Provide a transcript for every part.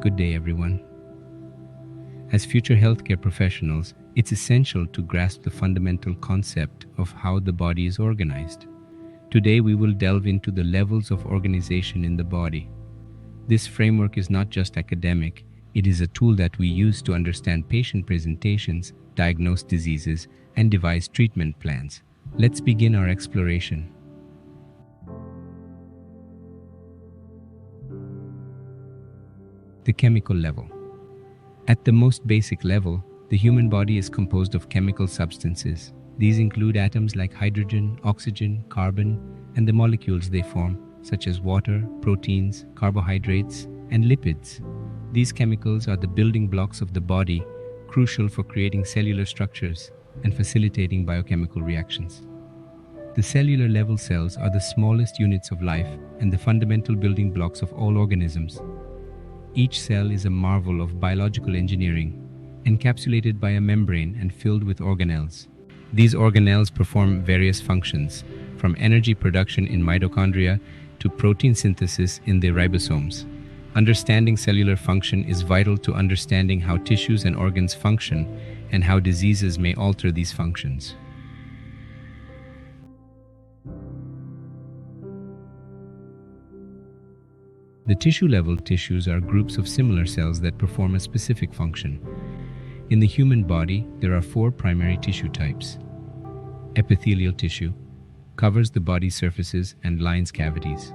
Good day, everyone. As future healthcare professionals, it's essential to grasp the fundamental concept of how the body is organized. Today, we will delve into the levels of organization in the body. This framework is not just academic, it is a tool that we use to understand patient presentations, diagnose diseases, and devise treatment plans. Let's begin our exploration. The chemical level. At the most basic level, the human body is composed of chemical substances. These include atoms like hydrogen, oxygen, carbon, and the molecules they form, such as water, proteins, carbohydrates, and lipids. These chemicals are the building blocks of the body, crucial for creating cellular structures and facilitating biochemical reactions. The cellular level cells are the smallest units of life and the fundamental building blocks of all organisms. Each cell is a marvel of biological engineering, encapsulated by a membrane and filled with organelles. These organelles perform various functions, from energy production in mitochondria to protein synthesis in the ribosomes. Understanding cellular function is vital to understanding how tissues and organs function and how diseases may alter these functions. The tissue-level tissues are groups of similar cells that perform a specific function. In the human body, there are 4 primary tissue types. Epithelial tissue covers the body's surfaces and lines cavities.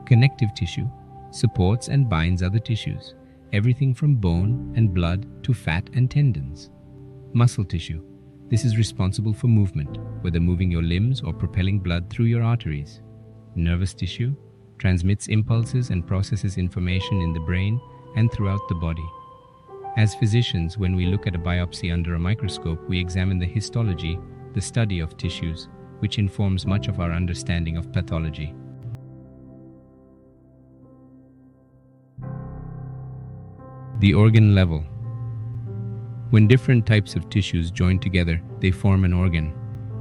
Connective tissue supports and binds other tissues, everything from bone and blood to fat and tendons. Muscle tissue. This is responsible for movement, whether moving your limbs or propelling blood through your arteries. Nervous tissue transmits impulses and processes information in the brain and throughout the body. As physicians, when we look at a biopsy under a microscope, we examine the histology, the study of tissues, which informs much of our understanding of pathology. The organ level. When different types of tissues join together, they form an organ.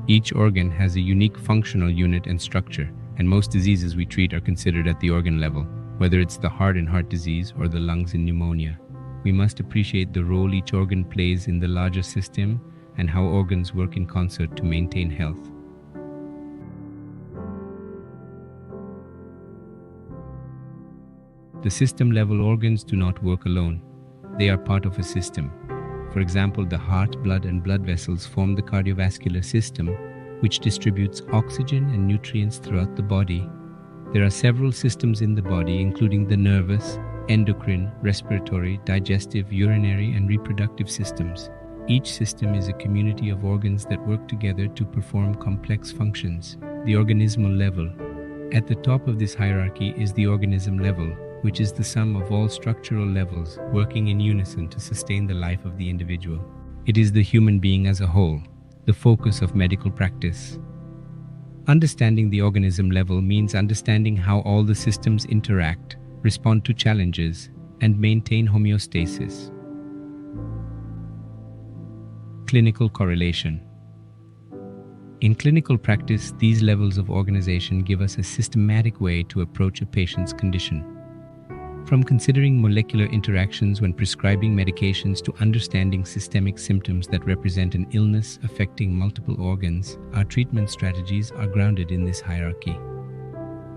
Each organ has a unique functional unit and structure, and most diseases we treat are considered at the organ level, whether it's the heart in heart disease or the lungs in pneumonia. We must appreciate the role each organ plays in the larger system and how organs work in concert to maintain health. The system-level organs do not work alone. They are part of a system. For example, the heart, blood, and blood vessels form the cardiovascular system, which distributes oxygen and nutrients throughout the body. There are several systems in the body, including the nervous, endocrine, respiratory, digestive, urinary, and reproductive systems. Each system is a community of organs that work together to perform complex functions. The organismal level. At the top of this hierarchy is the organism level, which is the sum of all structural levels working in unison to sustain the life of the individual. It is the human being as a whole, the focus of medical practice. Understanding the organism level means understanding how all the systems interact, respond to challenges, and maintain homeostasis. Clinical correlation. In clinical practice, these levels of organization give us a systematic way to approach a patient's condition. From considering molecular interactions when prescribing medications to understanding systemic symptoms that represent an illness affecting multiple organs, our treatment strategies are grounded in this hierarchy.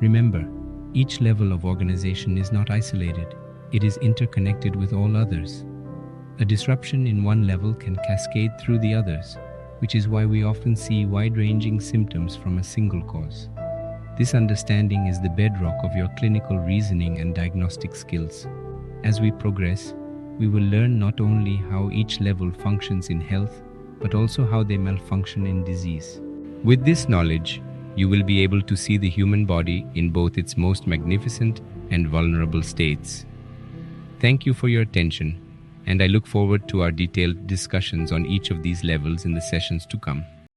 Remember, each level of organization is not isolated. It is interconnected with all others. A disruption in one level can cascade through the others, which is why we often see wide-ranging symptoms from a single cause. This understanding is the bedrock of your clinical reasoning and diagnostic skills. As we progress, we will learn not only how each level functions in health, but also how they malfunction in disease. With this knowledge, you will be able to see the human body in both its most magnificent and vulnerable states. Thank you for your attention, and I look forward to our detailed discussions on each of these levels in the sessions to come.